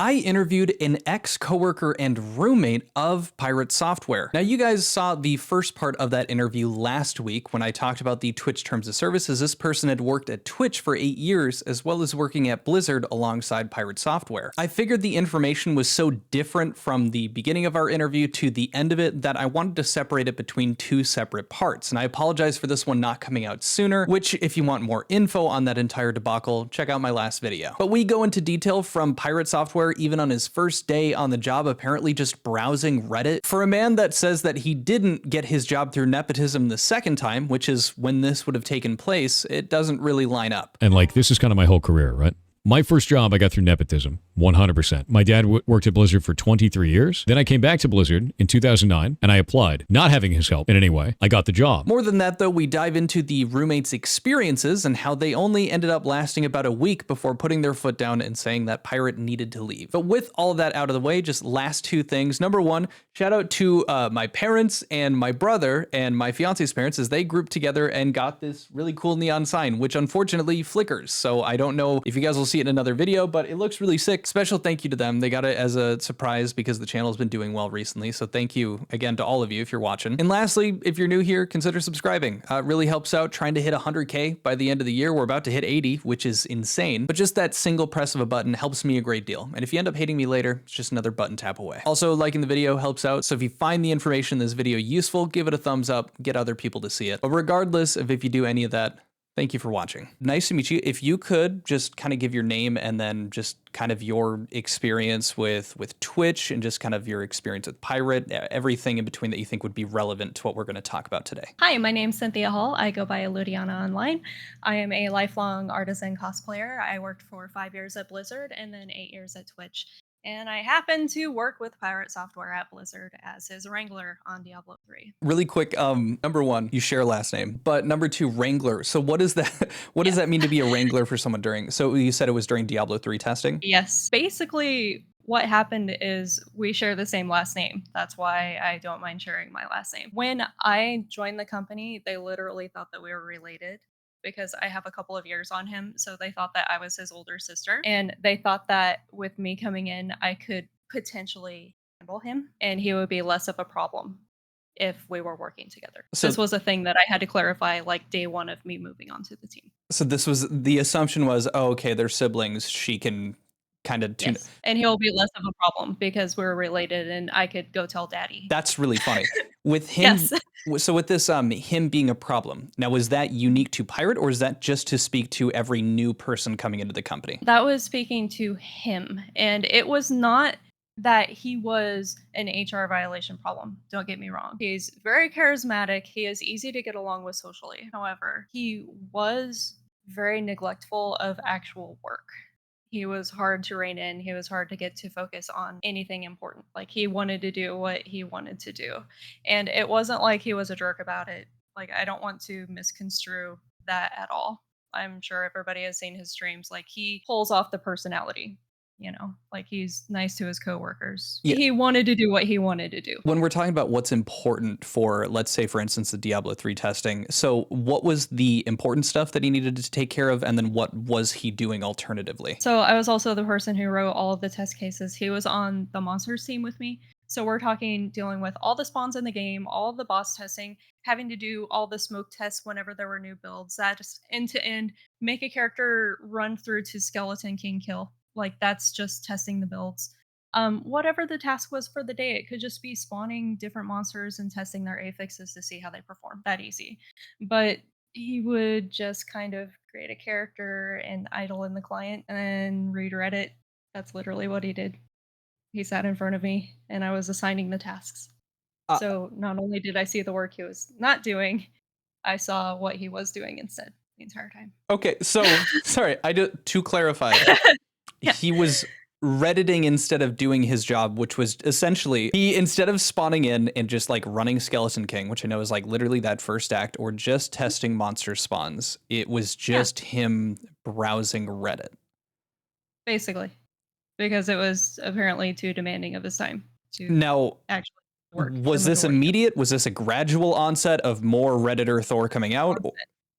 I interviewed an ex-coworker and roommate of Pirate Software. Now, you guys saw the first part of that interview last week when I talked about the Twitch terms of services. This person had worked at Twitch for 8 years, as well as working at Blizzard alongside Pirate Software. I figured the information was so different from the beginning of our interview to the end of it that I wanted to separate it between two separate parts. And I apologize for this one not coming out sooner, which if you want more info on that entire debacle, check out my last video. But we go into detail from Pirate Software even on his first day on the job, apparently just browsing Reddit. For a man that says that he didn't get his job through nepotism the second time, which is when this would have taken place, it doesn't really line up. And like, this is kind of my whole career, right? My first job I got through nepotism, 100%. My dad worked at Blizzard for 23 years. Then I came back to Blizzard in 2009 and I applied. Not having his help in any way, I got the job. More than that though, we dive into the roommates' experiences and how they only ended up lasting about a week before putting their foot down and saying that Pirate needed to leave. But with all of that out of the way, just last two things. Number one, shout out to my parents and my brother and my fiance's parents as they grouped together and got this really cool neon sign, which unfortunately flickers. So I don't know if you guys will see it in another video, but it looks really sick. Special thank you to them. They got it as a surprise because the channel has been doing well recently. So thank you again to all of you if you're watching. And lastly, if you're new here, consider subscribing. It really helps out trying to hit 100K by the end of the year. We're about to hit 80, which is insane. But just that single press of a button helps me a great deal. And if you end up hating me later, it's just another button tap away. Also, liking the video helps out. So if you find the information in this video useful, give it a thumbs up, get other people to see it. But regardless of if you do any of that, thank you for watching. Nice to meet you. If you could just kind of give your name and then just kind of your experience with Twitch and just kind of your experience with Pirate, everything in between that you think would be relevant to what we're going to talk about today. Hi, my name's Quintheo Hall. I go by Aludiana online. I am a lifelong artisan cosplayer. I worked for 5 years at Blizzard and then 8 years at Twitch. And I happen to work with Pirate Software at Blizzard as his Wrangler on Diablo 3. Really quick, number one, you share a last name, but number two, Wrangler. So what is that? What does that mean to be a Wrangler for someone during? So you said it was during Diablo 3 testing? Yes. Basically, what happened is we share the same last name. That's why I don't mind sharing my last name. When I joined the company, they literally thought that we were related, because I have a couple of years on him. So they thought that I was his older sister. And they thought that with me coming in, I could potentially handle him and he would be less of a problem if we were working together. So this was a thing that I had to clarify like day one of me moving onto the team. So this was, the assumption was, oh, okay, they're siblings. She can kind of tune. Yes. And he'll be less of a problem because we're related and I could go tell daddy. That's really funny. With him, Yes. So with this, him being a problem, now was that unique to Pirate or is that just to speak to every new person coming into the company? That was speaking to him. And it was not that he was an HR violation problem. Don't get me wrong. He's very charismatic. He is easy to get along with socially. However, he was very neglectful of actual work. He was hard to rein in. He was hard to get to focus on anything important. Like he wanted to do what he wanted to do. And it wasn't like he was a jerk about it. Like I don't want to misconstrue that at all. I'm sure everybody has seen his streams. Like he pulls off the personality, you know, like he's nice to his coworkers. Yeah. He wanted to do what he wanted to do. When we're talking about what's important for, let's say, for instance, the Diablo 3 testing, so what was the important stuff that he needed to take care of? And then what was he doing alternatively? So I was also the person who wrote all of the test cases. He was on the monsters team with me. So we're talking dealing with all the spawns in the game, all the boss testing, having to do all the smoke tests whenever there were new builds, that just end to end, make a character run through to skeleton king kill. Like that's just testing the builds. Whatever the task was for the day, it could just be spawning different monsters and testing their affixes to see how they perform. That easy. But he would just kind of create a character and idle in the client and read Reddit. That's literally what he did. He sat in front of me and I was assigning the tasks. So not only did I see the work he was not doing, I saw what he was doing instead the entire time. Okay, so sorry, to clarify. Yeah. He was Redditing instead of doing his job, which was essentially he, instead of spawning in and just like running Skeleton King, which I know is like literally that first act, or just testing monster spawns, it was just him browsing Reddit. Basically, because it was apparently too demanding of his time to now actually work. Was this immediate? Was this a gradual onset of more Redditor Thor coming out? Constant.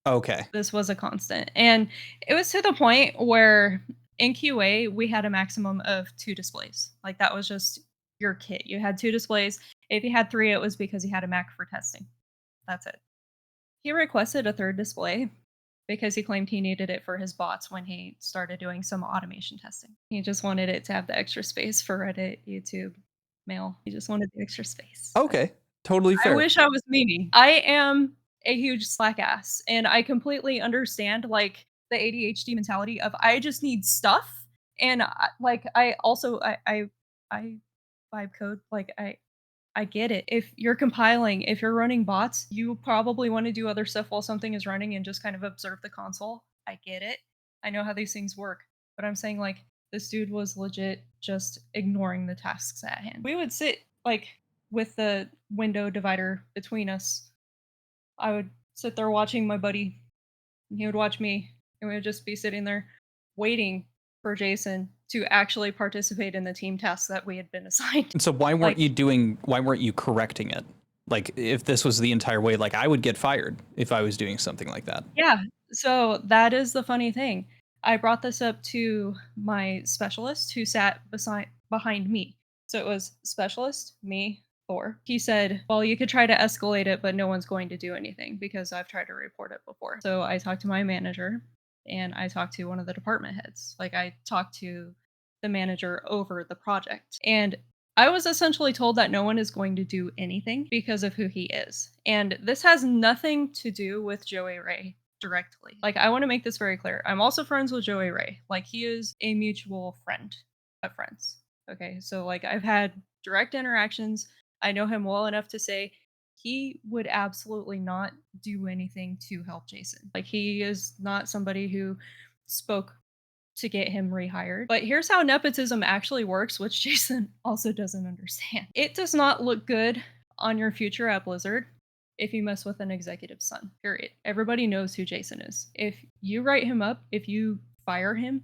Okay. This was a constant. And it was to the point where in QA, we had a maximum of 2 displays. Like, that was just your kit. You had 2 displays. If you had 3, it was because you had a Mac for testing. That's it. He requested a 3rd display because he claimed he needed it for his bots when he started doing some automation testing. He just wanted it to have the extra space for Reddit, YouTube, mail. He just wanted the extra space. Okay, totally I fair. wish I was Mimi. I am a huge slack ass, and I completely understand, like, the ADHD mentality of I just need stuff, and I also I vibe code, like, I get it. If you're compiling, if you're running bots, you probably wanna do other stuff while something is running and just kind of observe the console. I get it. I know how these things work, but I'm saying, like, this dude was legit just ignoring the tasks at hand. We would sit, like, with the window divider between us. I would sit there watching my buddy, and he would watch me, and we would just be sitting there waiting for Jason to actually participate in the team tasks that we had been assigned. So why weren't Like, why weren't you correcting it? Like, if this was the entire way, like, I would get fired if I was doing something like that. yeah, so that is the funny thing. I brought this up to my specialist who sat behind me. So it was specialist, me, Thor. He said, "Well, you could try to escalate it, but no one's going to do anything because I've tried to report it before." So I talked to my manager and I talked to one of the department heads. Like, I talked to the manager over the project. And I was essentially told that no one is going to do anything because of who he is. And this has nothing to do with Joey Ray directly. Like, I want to make this very clear. I'm also friends with Joey Ray. Like, he is a mutual friend of friends. Okay, so, like, I've had direct interactions. I know him well enough to say he would absolutely not do anything to help Jason. Like, he is not somebody who spoke to get him rehired. But here's how nepotism actually works, which Jason also doesn't understand. It does not look good on your future at Blizzard if you mess with an executive's son. Period. Everybody knows who Jason is. If you write him up, if you fire him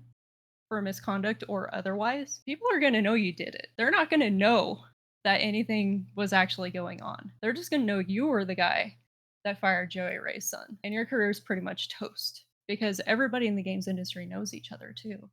for misconduct or otherwise, people are going to know you did it. They're not going to know that anything was actually going on. They're just going to know you were the guy that fired Joey Ray's son, and your career is pretty much toast because everybody in the games industry knows each other too.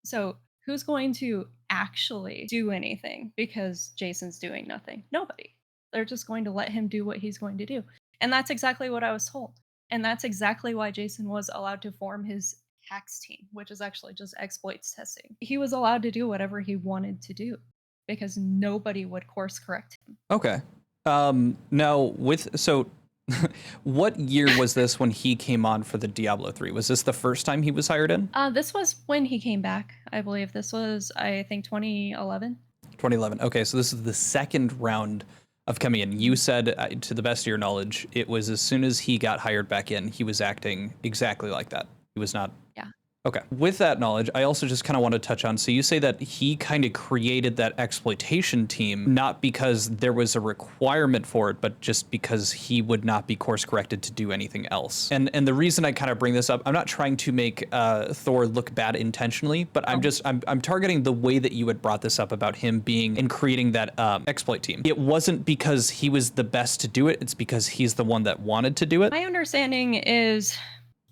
So who's going to actually do anything because Jason's doing nothing? Nobody. They're just going to let him do what he's going to do. And that's exactly what I was told. And that's exactly why Jason was allowed to form his hacks team, which is actually just exploits testing. He was allowed to do whatever he wanted to do because nobody would course correct him. Okay. Now what year was this when he came on for the Diablo 3? Was this the first time he was hired in? This was when he came back, I believe. This was, I think, 2011. 2011. Okay, so this is the second round of coming in. You said, to the best of your knowledge, it was as soon as he got hired back in, he was acting exactly like that. He was not. Yeah. Okay. With that knowledge, I also just kind of want to touch on, so you say that he kind of created that exploitation team, not because there was a requirement for it, but just because he would not be course corrected to do anything else. And the reason I kind of bring this up, I'm not trying to make Thor look bad intentionally, but I'm targeting the way that you had brought this up about him being and creating that exploit team. It wasn't because he was the best to do it, it's because he's the one that wanted to do it. My understanding is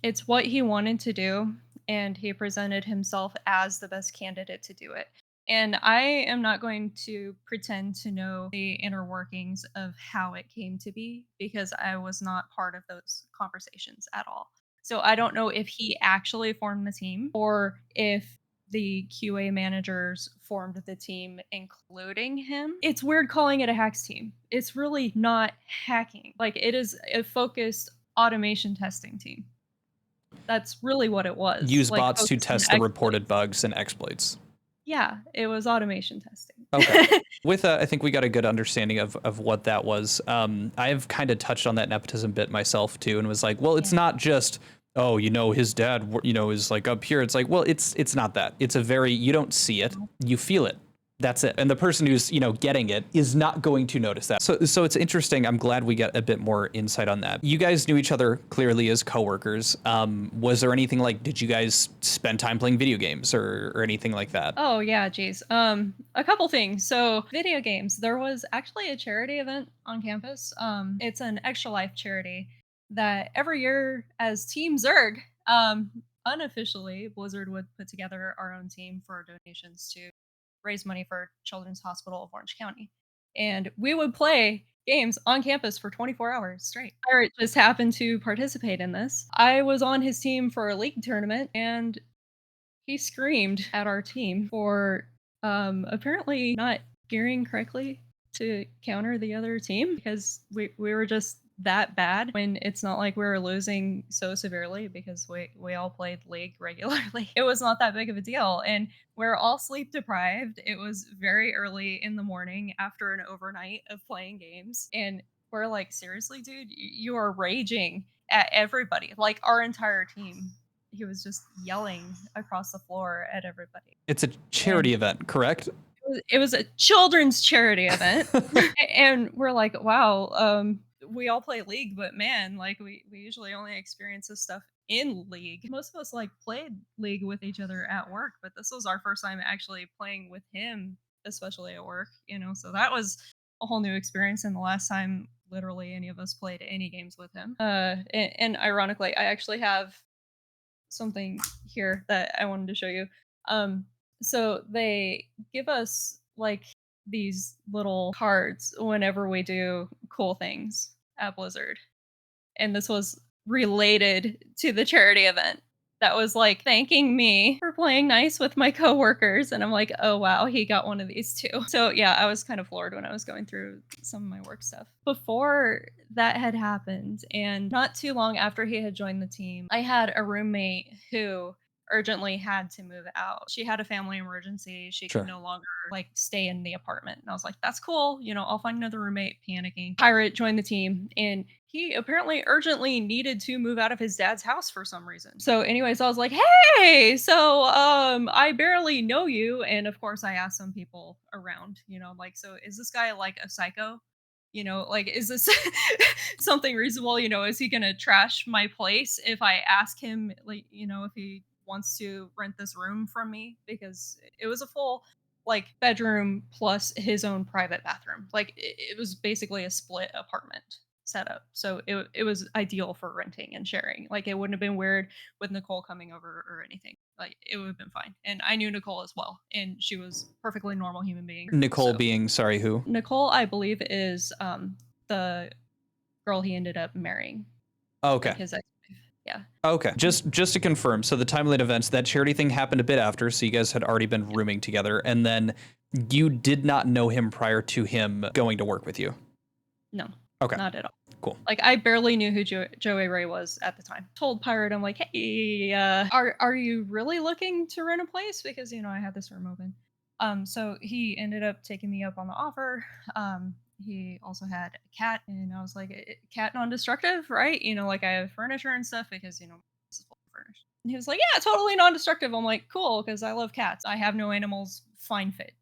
it's what he wanted to do, and he presented himself as the best candidate to do it. And I am not going to pretend to know the inner workings of how it came to be because I was not part of those conversations at all. So I don't know if he actually formed the team or if the QA managers formed the team, including him. It's weird calling it a hacks team. It's really not hacking. Like, it is a focused automation testing team. That's really what it was. Use like, bots to focused on test the exploits. reported bugs and exploits. Yeah, it was automation testing. Okay. With that, I think we got a good understanding of what that was. I've kind of touched on that nepotism bit myself too, and was like, well, it's not just, oh, his dad, is like up here. It's like, well, it's not that. It's a very, you don't see it, you feel it. That's it. And the person who's, getting it is not going to notice that. So it's interesting. I'm glad we get a bit more insight on that. You guys knew each other clearly as coworkers. Was there anything like, did you guys spend time playing video games or anything like that? Oh yeah, geez. A couple things. So video games. There was actually a charity event on campus. It's an Extra Life charity that every year as Team Zerg, unofficially, Blizzard would put together our own team for donations to raise money for Children's Hospital of Orange County. And we would play games on campus for 24 hours straight. Pirate just happened to participate in this. I was on his team for a league tournament, and he screamed at our team for apparently not gearing correctly to counter the other team because we were just that bad when it's not like we were losing so severely because we all played league regularly. It was not that big of a deal. And we're all sleep deprived. It was very early in the morning after an overnight of playing games. And we're like, seriously, dude, you are raging at everybody, like our entire team. He was just yelling across the floor at everybody. It's a charity event, correct? It was a children's charity event. And we're like, wow, we all play League, but man, like we usually only experience this stuff in League. Most of us like played League with each other at work, but this was our first time actually playing with him, especially at work, so that was a whole new experience and the last time literally any of us played any games with him. And ironically, I actually have something here that I wanted to show you. So they give us like these little cards whenever we do cool things at Blizzard. And this was related to the charity event that was like thanking me for playing nice with my coworkers. And I'm like, oh wow, he got one of these too. So yeah, I was kind of floored when I was going through some of my work stuff. Before that had happened, and not too long after he had joined the team, I had a roommate who urgently had to move out. She had a family emergency. She Sure. could no longer like stay in the apartment. And I was like, that's cool. I'll find another roommate. Panicking. Pirate joined the team and he apparently urgently needed to move out of his dad's house for some reason. So anyways, I was like, hey, so I barely know you. And of course I asked some people around, like, so is this guy like a psycho? Like, is this something reasonable? Is he gonna trash my place if I ask him, like, if he wants to rent this room from me? Because it was a full like bedroom plus his own private bathroom. Like it was basically a split apartment setup. So it was ideal for renting and sharing. Like it wouldn't have been weird with Nicole coming over or anything. Like it would have been fine. And I knew Nicole as well, and she was perfectly normal human being. Nicole So being, sorry, who? Nicole, I believe, is the girl he ended up marrying. Oh, okay. Like his ex. Yeah. Okay. Just to confirm, so the timeline events, that charity thing happened a bit after, so you guys had already been rooming together, and then you did not know him prior to him going to work with you. No. Okay. Not at all. Cool. Like I barely knew who Joey Ray was at the time. Told Pirate, I'm like, hey, are you really looking to rent a place? Because I had this room open. So he ended up taking me up on the offer. He also had a cat, and I was like, cat non-destructive, right? Like I have furniture and stuff because this is fully furnished. And he was like, yeah, totally non-destructive. I'm like, cool, because I love cats. I have no animals. Fine fit.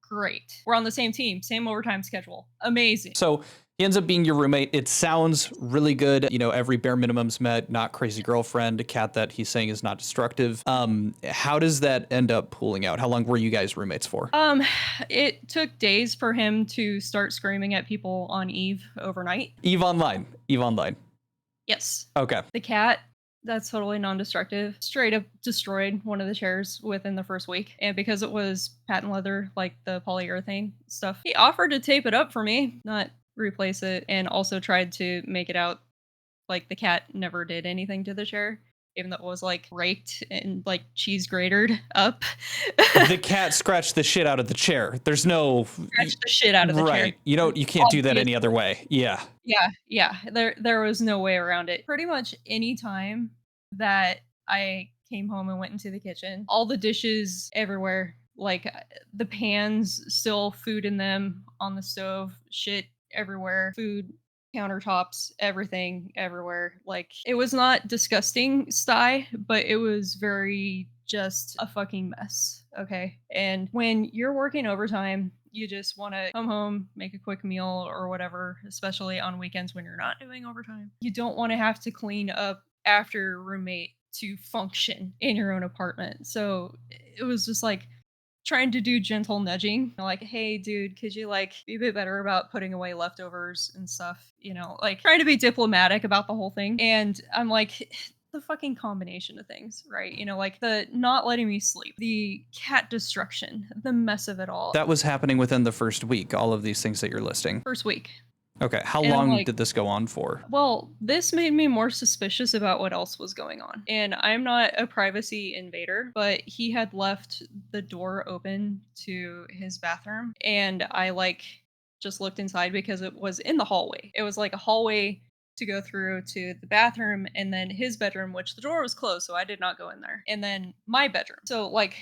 Great. We're on the same team, same overtime schedule. Amazing. So he ends up being your roommate. It sounds really good. Every bare minimum's met, not crazy girlfriend, a cat that he's saying is not destructive. How does that end up pooling out? How long were you guys roommates for? It took days for him to start screaming at people on Eve overnight. Eve Online. Yes. Okay. The cat, that's totally non-destructive, straight up destroyed one of the chairs within the first week. And because it was patent leather, like the polyurethane stuff, he offered to tape it up for me, not replace it, and also tried to make it out like the cat never did anything to the chair, even though it was like raked and like cheese grated up. The cat scratched the shit out of the chair. There's no Scratched the shit out of the chair. Right. You can't do that any other way. Yeah. Yeah. There was no way around it. Pretty much any time that I came home and went into the kitchen, all the dishes everywhere, like the pans, still food in them on the stove, shit everywhere, food, countertops, everything everywhere. Like it was not disgusting sty, but it was very just a fucking mess. Okay. And when you're working overtime, you just want to come home, make a quick meal or whatever, especially on weekends when you're not doing overtime. You don't want to have to clean up after your roommate to function in your own apartment. So it was just like trying to do gentle nudging, like, hey dude, could you like be a bit better about putting away leftovers and stuff, like trying to be diplomatic about the whole thing. And I'm like, the fucking combination of things, right? You know, like the not letting me sleep, the cat destruction, the mess of it all. That was happening within the first week, all of these things that you're listing. First week. Okay, how And I'm long like, did this go on for? well, this made me more suspicious about what else was going on. And I'm not a privacy invader, but he had left the door open to his bathroom. And I like just looked inside because it was in the hallway. It was like a hallway to go through to the bathroom and then his bedroom, which the door was closed. So I did not go in there. And then my bedroom. So, like,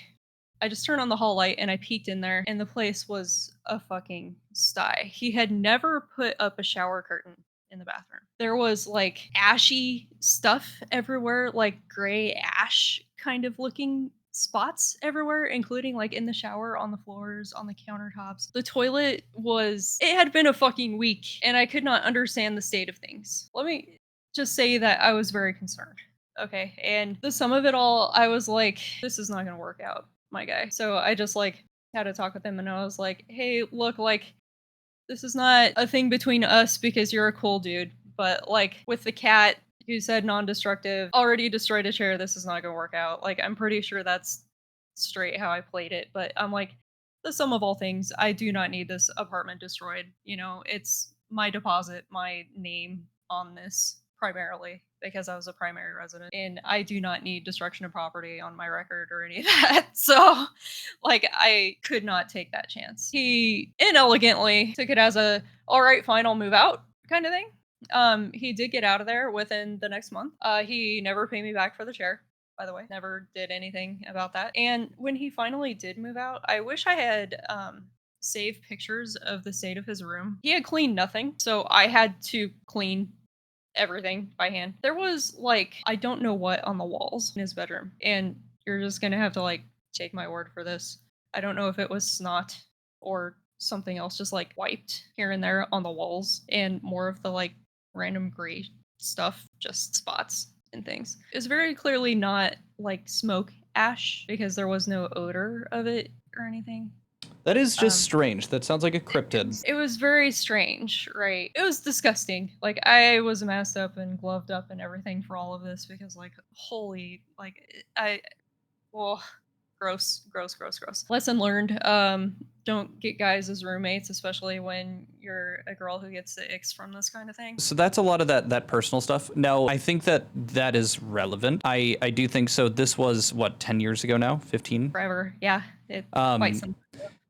I just turned on the hall light and I peeked in there, and the place was a fucking sty. He had never put up a shower curtain in the bathroom. There was like ashy stuff everywhere, like gray ash kind of looking spots everywhere, including like in the shower, on the floors, on the countertops. The toilet it had been a fucking week, and I could not understand the state of things. Let me just say that I was very concerned. Okay. And the sum of it all, I was like, this is not going to work out, my guy. So I just like had a talk with him and I was like, hey, look, like, this is not a thing between us because you're a cool dude. But like with the cat who said non destructive, already destroyed a chair, this is not going to work out. Like, I'm pretty sure that's straight how I played it. But I'm like, the sum of all things, I do not need this apartment destroyed. You know, it's my deposit, my name on this primarily because I was a primary resident and I do not need destruction of property on my record or any of that. So, like, I could not take that chance. He inelegantly took it as a, all right, fine, I'll move out kind of thing. He did get out of there within the next month. He never paid me back for the chair, by the way. Never did anything about that. And when he finally did move out, I wish I had saved pictures of the state of his room. He had cleaned nothing, so I had to clean everything by hand. There was like, I don't know what on the walls in his bedroom, and you're just gonna have to like take my word for this. I don't know if it was snot or something else just like wiped here and there on the walls, and more of the like random gray stuff, just spots and things. It was very clearly not like smoke ash because there was no odor of it or anything. That is just strange. That sounds like a cryptid. It was very strange, right? It was disgusting. Like, I was masked up and gloved up and everything for all of this because, like, holy, like, well, gross, gross, gross, gross. Lesson learned. Don't get guys as roommates, especially when you're a girl who gets the icks from this kind of thing. So that's a lot of that personal stuff. No, I think that is relevant. I do think so. This was what, 10 years ago now? 15? Forever, yeah. Quite some.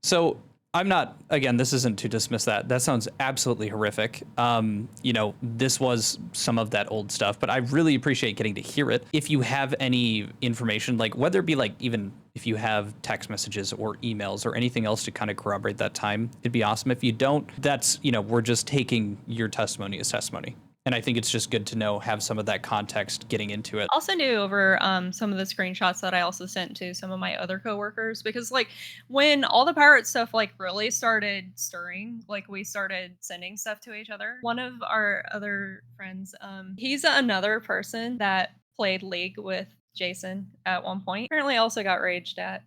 So I'm not, again, this isn't to dismiss that. That sounds absolutely horrific. You know, this was some of that old stuff, but I really appreciate getting to hear it. If you have any information, like whether it be like even if you have text messages or emails or anything else to kind of corroborate that time, it'd be awesome. If you don't, that's, you know, we're just taking your testimony as testimony. And I think it's just good to know, have some of that context getting into it. I'll send you over some of the screenshots that I also sent to some of my other coworkers because, like, when all the pirate stuff like really started stirring, like we started sending stuff to each other. One of our other friends, he's another person that played League with Jason at one point. Apparently, also got raged at.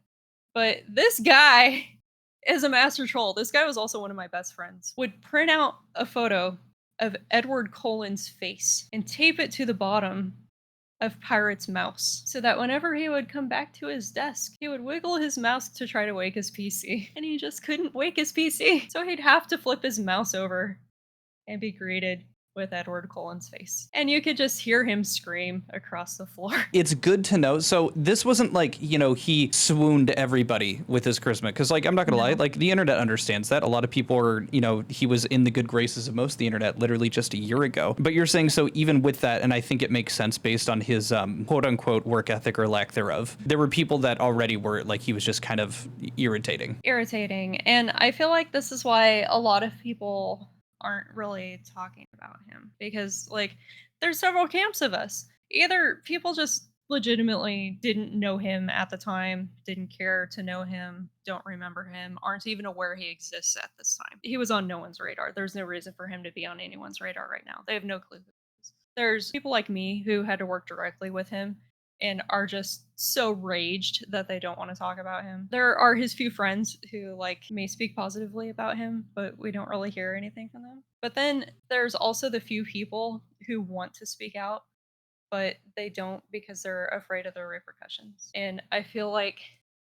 But this guy is a master troll. This guy was also one of my best friends. Would print out a photo of Edward Cullen's face and tape it to the bottom of Pirate's mouse so that whenever he would come back to his desk, he would wiggle his mouse to try to wake his PC. And he just couldn't wake his PC. So he'd have to flip his mouse over and be greeted with Edward Cullen's face. And you could just hear him scream across the floor. It's good to know. So this wasn't like, you know, he swooned everybody with his charisma. Because, like, I'm not going to lie, like, the internet understands that. A lot of people are, you know, he was in the good graces of most of the internet literally just a year ago. But you're saying, so even with that, and I think it makes sense based on his quote unquote work ethic or lack thereof, there were people that already were like, he was just kind of irritating. And I feel like this is why a lot of people aren't really talking about him because, like, there's several camps of us. Either people just legitimately didn't know him at the time, didn't care to know him, don't remember him, aren't even aware he exists at this time. He was on no one's radar. There's no reason for him to be on anyone's radar right now. They have no clue who he is. There's people like me who had to work directly with him and are just so raged that they don't want to talk about him. There are his few friends who, like, may speak positively about him, but we don't really hear anything from them. But then there's also the few people who want to speak out but they don't because they're afraid of the repercussions. And I feel like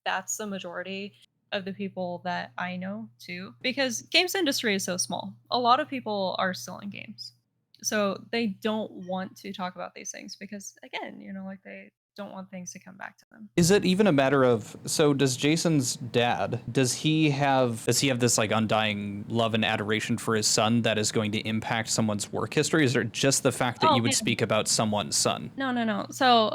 that's the majority of the people that I know too, because games industry is so small. A lot of people are still in games. So they don't want to talk about these things because again, like they don't want things to come back to them. Is it even a matter of, so does Jason's dad, does he have this like undying love and adoration for his son that is going to impact someone's work history? Is it just the fact that Oh, you would man. speak about someone's son? No. So,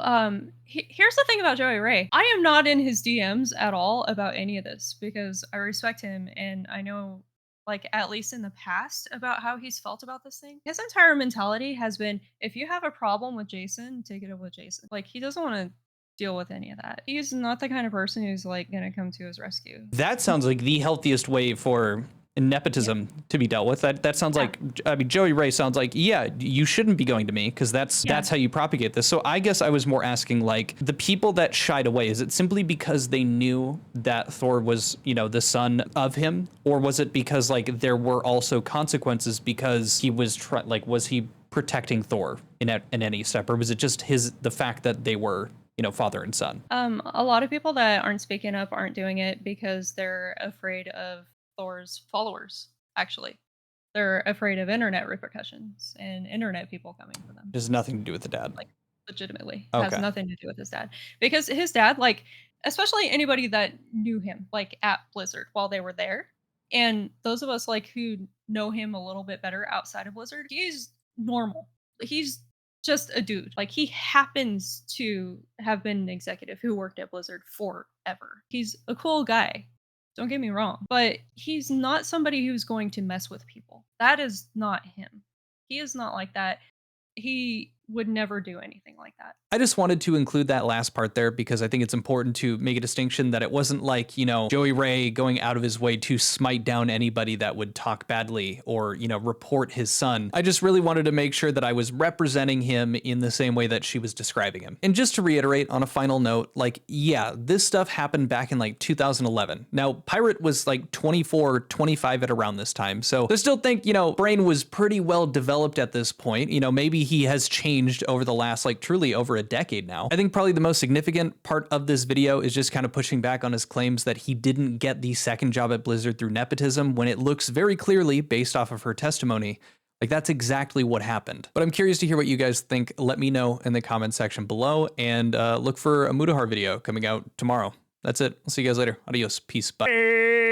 here's the thing about Joey Ray. I am not in his DMs at all about any of this because I respect him and I know, like, at least in the past, about how he's felt about this thing. His entire mentality has been, if you have a problem with Jason, take it up with Jason. Like, he doesn't want to deal with any of that. He's not the kind of person who's like gonna come to his rescue. That sounds like the healthiest way for nepotism to be dealt with. That sounds like, I mean, Joey Ray sounds like, yeah, you shouldn't be going to me because that's how you propagate this. So I guess I was more asking, like, the people that shied away, is it simply because they knew that Thor was, the son of him? Or was it because, like, there were also consequences because he was was he protecting Thor in any step? Or was it just the fact that they were, father and son? A lot of people that aren't speaking up aren't doing it because they're afraid of Thor's followers, actually. They're afraid of internet repercussions and internet people coming for them. It has nothing to do with the dad. Like, legitimately. It Okay. has nothing to do with his dad. Because his dad, like, especially anybody that knew him, like, at Blizzard while they were there, and those of us, like, who know him a little bit better outside of Blizzard, he's normal. He's just a dude. Like, he happens to have been an executive who worked at Blizzard forever. He's a cool guy. Don't get me wrong, but he's not somebody who's going to mess with people. That is not him. He is not like that. He would never do anything like that. I just wanted to include that last part there because I think it's important to make a distinction that it wasn't like, Joey Ray going out of his way to smite down anybody that would talk badly or, report his son. I just really wanted to make sure that I was representing him in the same way that she was describing him. And just to reiterate on a final note, like, yeah, this stuff happened back in like 2011. Now, Pirate was like 24, 25 at around this time. So I still think, Brain was pretty well developed at this point. Maybe he has changed over the last, like, truly over a decade now. I think probably the most significant part of this video is just kind of pushing back on his claims that he didn't get the second job at Blizzard through nepotism, when it looks very clearly, based off of her testimony, like that's exactly what happened. But I'm curious to hear what you guys think. Let me know in the comment section below, and look for a Mudahar video coming out tomorrow. That's it. I'll see you guys later. Adios. Peace. Bye.